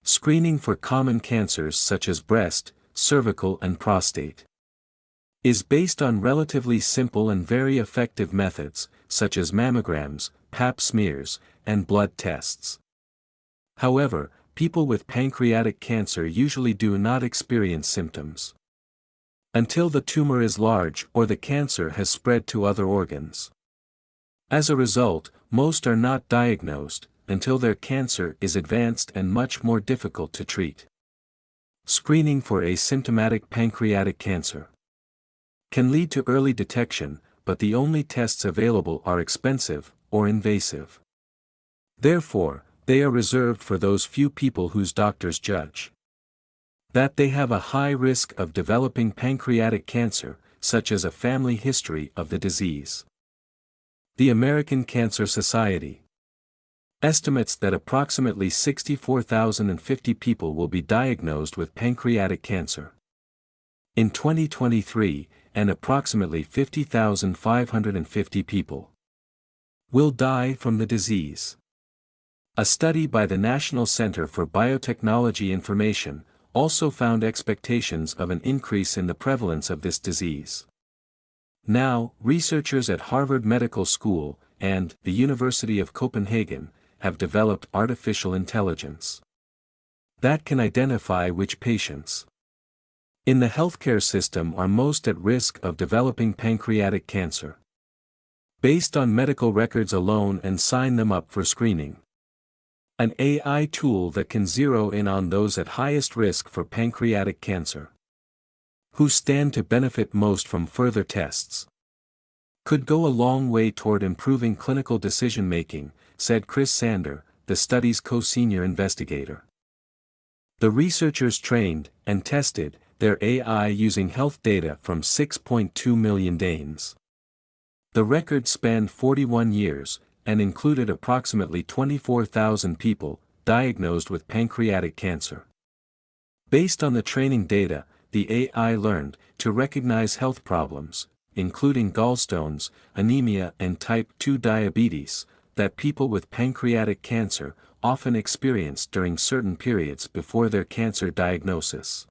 Screening for common cancers such as breast, cervical and prostate is based on relatively simple and very effective methods, such as mammograms, pap smears, and blood tests. However, people with pancreatic cancer usually do not experience symptoms until the tumor is large or the cancer has spread to other organs. As a result, most are not diagnosed until their cancer is advanced and much more difficult to treat. Screening for asymptomatic pancreatic cancer can lead to early detection, but the only tests available are expensive or invasive. Therefore, they are reserved for those few people whose doctors judge that they have a high risk of developing pancreatic cancer, such as a family history of the disease. The American Cancer Society estimates that approximately 64,050 people will be diagnosed with pancreatic cancer in 2023, and approximately 50,550 people will die from the disease. A study by the National Center for Biotechnology Information also found expectations of an increase in the prevalence of this disease. Now, researchers at Harvard Medical School and the University of Copenhagen have developed artificial intelligence that can identify which patients in the healthcare system are most at risk of developing pancreatic cancer, based on medical records alone, and sign them up for screening. An AI tool that can zero in on those at highest risk for pancreatic cancer, who stand to benefit most from further tests, could go a long way toward improving clinical decision-making, said Chris Sander, the study's co-senior investigator. The researchers trained and tested their AI using health data from 6.2 million Danes. The record spanned 41 years, and included approximately 24,000 people diagnosed with pancreatic cancer. Based on the training data, the AI learned to recognize health problems, including gallstones, anemia and type 2 diabetes, that people with pancreatic cancer often experience during certain periods before their cancer diagnosis.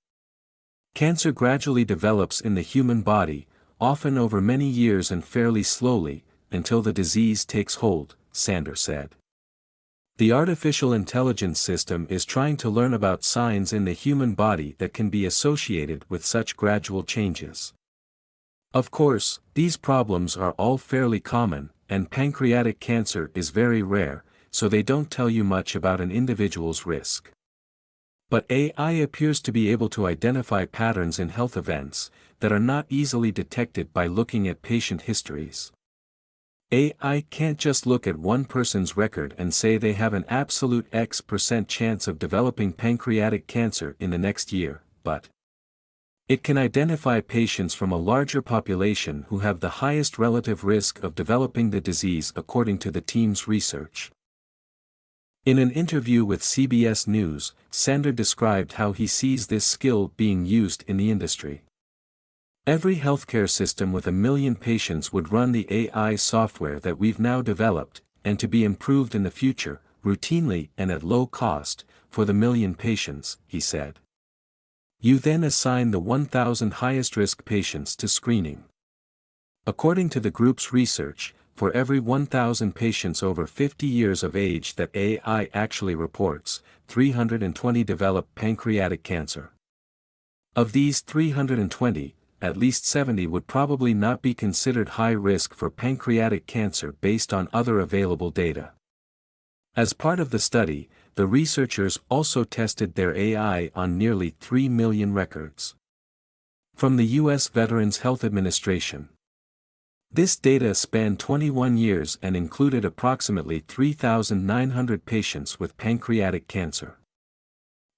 Cancer gradually develops in the human body, often over many years and fairly slowly, until the disease takes hold, Sander said. The artificial intelligence system is trying to learn about signs in the human body that can be associated with such gradual changes. Of course, these problems are all fairly common, and pancreatic cancer is very rare, so they don't tell you much about an individual's risk. But AI appears to be able to identify patterns in health events that are not easily detected by looking at patient histories. AI can't just look at one person's record and say they have an absolute X% chance of developing pancreatic cancer in the next year, but it can identify patients from a larger population who have the highest relative risk of developing the disease according to the team's research. In an interview with CBS News, Sander described how he sees this skill being used in the industry. Every healthcare system with 1 million patients would run the AI software that we've now developed, and to be improved in the future, routinely and at low cost, for the 1 million patients, he said. You then assign the 1,000 highest-risk patients to screening. According to the group's research, for every 1,000 patients over 50 years of age that AI actually reports, 320 develop pancreatic cancer. Of these 320, at least 70 would probably not be considered high risk for pancreatic cancer based on other available data. As part of the study, the researchers also tested their AI on nearly 3 million records from the U.S. Veterans Health Administration. This data spanned 21 years and included approximately 3,900 patients with pancreatic cancer.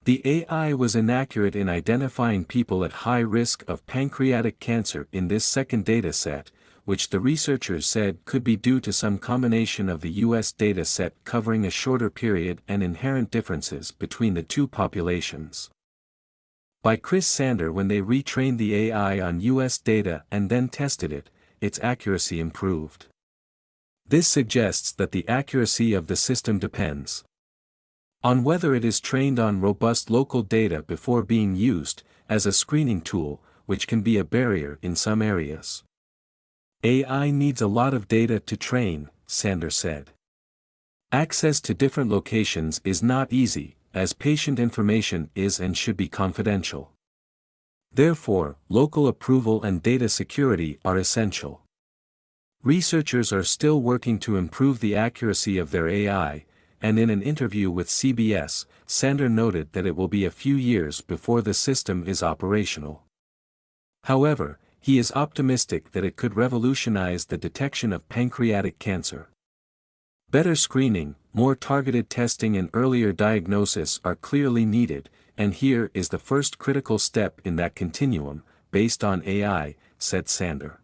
The AI was inaccurate in identifying people at high risk of pancreatic cancer in this second data set, which the researchers said could be due to some combination of the U.S. data set covering a shorter period and inherent differences between the two populations. By Chris Sander, when they retrained the AI on U.S. data and then tested it, its accuracy improved. This suggests that the accuracy of the system depends on whether it is trained on robust local data before being used as a screening tool, which can be a barrier in some areas. AI needs a lot of data to train, Sander said. Access to different locations is not easy, as patient information is and should be confidential. Therefore, local approval and data security are essential. Researchers are still working to improve the accuracy of their AI, and in an interview with CBS, Sander noted that it will be a few years before the system is operational. However, he is optimistic that it could revolutionize the detection of pancreatic cancer. Better screening, more targeted testing and earlier diagnosis are clearly needed, and here is the first critical step in that continuum, based on AI, said Sander.